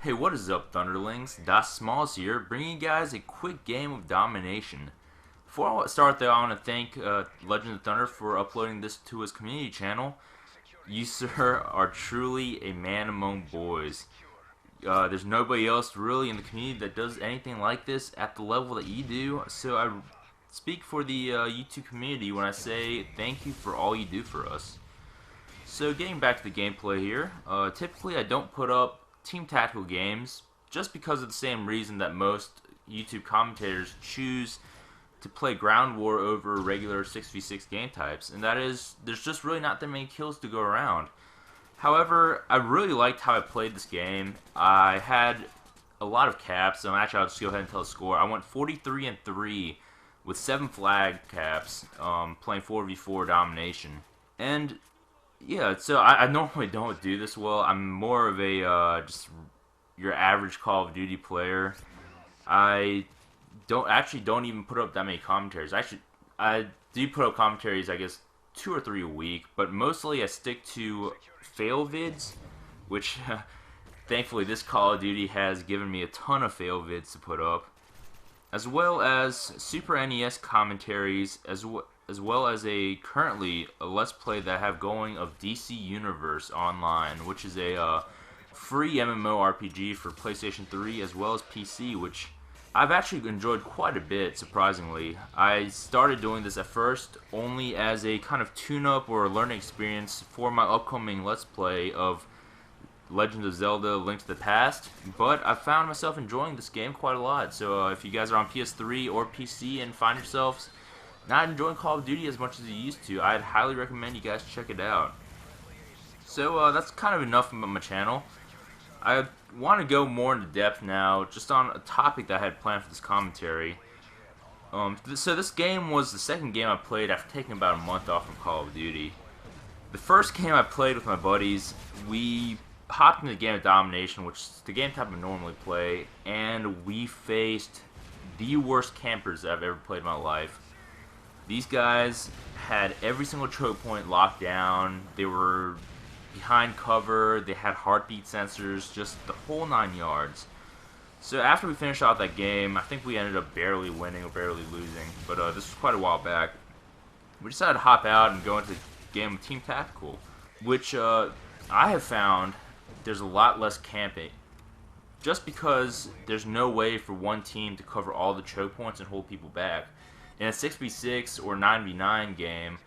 Hey, what is up, Thunderlings? Das Smalls here, bringing you guys a quick game of domination. Before I start though, I want to thank Legend of Thunder for uploading this to his community channel. You, sir, are truly a man among boys. There's nobody else really in the community that does anything like this at the level that you do, so I speak for the YouTube community when I say thank you for all you do for us. So getting back to the gameplay here, typically I don't put up team tactical games just because of the same reason that most YouTube commentators choose to play ground war over regular 6v6 game types, and that is there's just really not that many kills to go around. However, I really liked how I played this game. I had a lot of caps, so actually I'll just go ahead and tell the score. I went 43-3 with 7 flag caps, playing 4v4 domination. And yeah, so I normally don't do this well. I'm more of a just your average Call of Duty player. I don't even put up that many commentaries. I do put up commentaries, I guess 2 or 3 a week, but mostly I stick to fail vids, which thankfully this Call of Duty has given me a ton of fail vids to put up, as well as Super NES commentaries, as well as currently a Let's Play that I have going of DC Universe Online, which is a free MMORPG for PlayStation 3 as well as PC, which I've actually enjoyed quite a bit, surprisingly. I started doing this at first only as a kind of tune-up or a learning experience for my upcoming Let's Play of Legend of Zelda: Link to the Past, but I found myself enjoying this game quite a lot. So if you guys are on PS3 or PC and find yourselves not enjoying Call of Duty as much as you used to, I'd highly recommend you guys check it out. So that's kind of enough about my channel. I want to go more into depth now, just on a topic that I had planned for this commentary. So this game was the second game I played after taking about a month off from Call of Duty. The first game I played with my buddies, we hopped into the game of domination, which is the game type I normally play, and we faced the worst campers I've ever played in my life. These guys had every single choke point locked down. They were behind cover, they had heartbeat sensors, just the whole 9 yards. So after we finished out that game, I think we ended up barely winning or barely losing, but this was quite a while back. We decided to hop out and go into the game of Team Tactical, which I have found there's a lot less camping, just because there's no way for one team to cover all the choke points and hold people back. In a 6v6 or 9v9 game,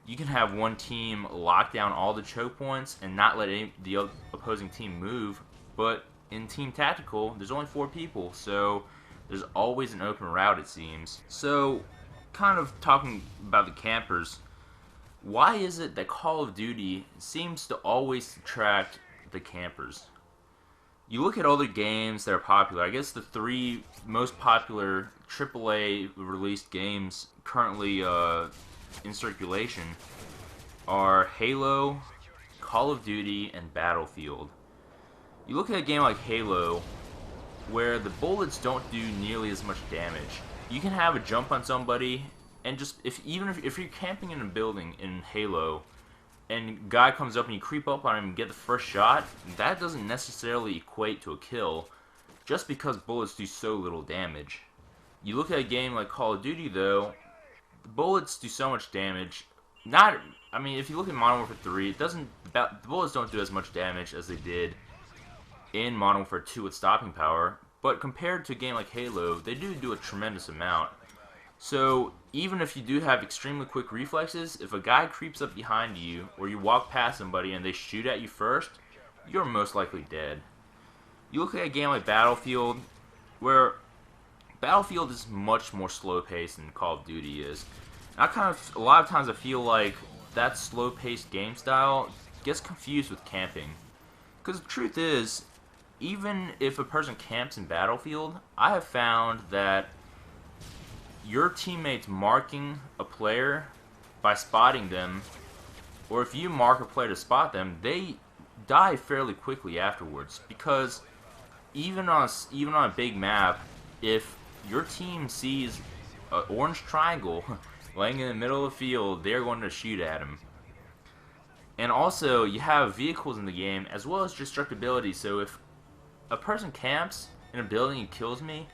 you can have one team lock down all the choke points and not let the opposing team move, but in Team Tactical, there's only 4 people, so there's always an open route, it seems. So, kind of talking about the campers, why is it that Call of Duty seems to always subtract the campers? You look at other games that are popular. I guess the 3 most popular AAA released games currently in circulation are Halo, Call of Duty, and Battlefield. You look at a game like Halo, where the bullets don't do nearly as much damage. You can have a jump on somebody, and just if you're camping in a building in Halo, and a guy comes up and you creep up on him and get the first shot, that doesn't necessarily equate to a kill, just because bullets do so little damage. You look at a game like Call of Duty though, the bullets do so much damage. If you look at Modern Warfare 3, the bullets don't do as much damage as they did in Modern Warfare 2 with stopping power, but compared to a game like Halo, they do a tremendous amount. So even if you do have extremely quick reflexes, if a guy creeps up behind you, or you walk past somebody and they shoot at you first, you're most likely dead. You look at a game like Battlefield, where Battlefield is much more slow-paced than Call of Duty is. And a lot of times I feel like that slow-paced game style gets confused with camping. Because the truth is, even if a person camps in Battlefield, I have found that your teammates marking a player by spotting them, or if you mark a player to spot them, they die fairly quickly afterwards. Because even on a big map, if your team sees an orange triangle laying in the middle of the field, they're going to shoot at him. And also, you have vehicles in the game, as well as destructibility, so if a person camps in a building and kills me,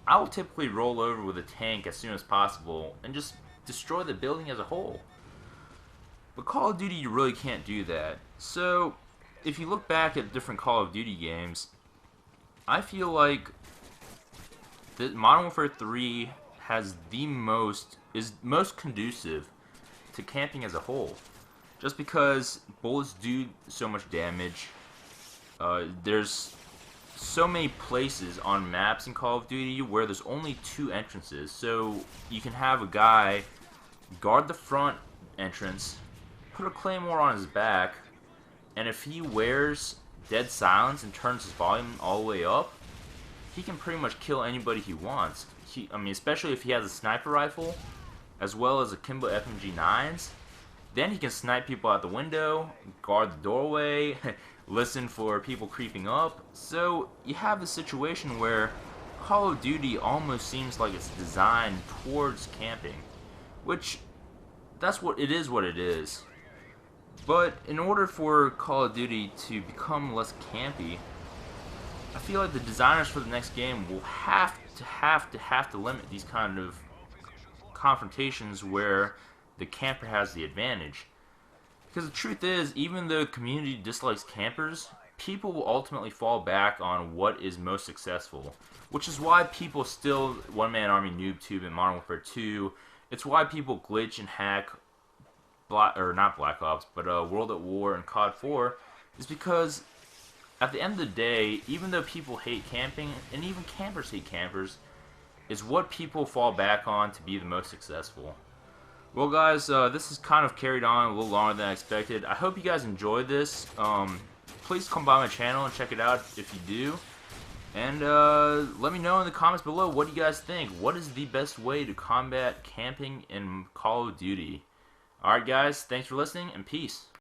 I will typically roll over with a tank as soon as possible and just destroy the building as a whole. But Call of Duty, you really can't do that. So, if you look back at different Call of Duty games, I feel like Modern Warfare 3 is most conducive to camping as a whole. Just because bullets do so much damage, there's so many places on maps in Call of Duty where there's only 2 entrances. So you can have a guy guard the front entrance, put a claymore on his back, and if he wears dead silence and turns his volume all the way up, he can pretty much kill anybody he wants. Especially if he has a sniper rifle, as well as akimbo FMG9s. Then he can snipe people out the window, guard the doorway, listen for people creeping up. So you have a situation where Call of Duty almost seems like it's designed towards camping, which that's what it is. But in order for Call of Duty to become less campy, I feel like the designers for the next game will have to limit these kind of confrontations where the camper has the advantage. Because the truth is, even though the community dislikes campers, people will ultimately fall back on what is most successful. Which is why people still one-man army noob tube in Modern Warfare 2. It's why people glitch and hack not Black Ops, but World at War and COD 4, is because at the end of the day, even though people hate camping, and even campers hate campers, is what people fall back on to be the most successful. Well guys, this is kind of carried on a little longer than I expected. I hope you guys enjoyed this. Please come by my channel and check it out if you do. And let me know in the comments below, what do you guys think? What is the best way to combat camping in Call of Duty? Alright guys, thanks for listening, and peace.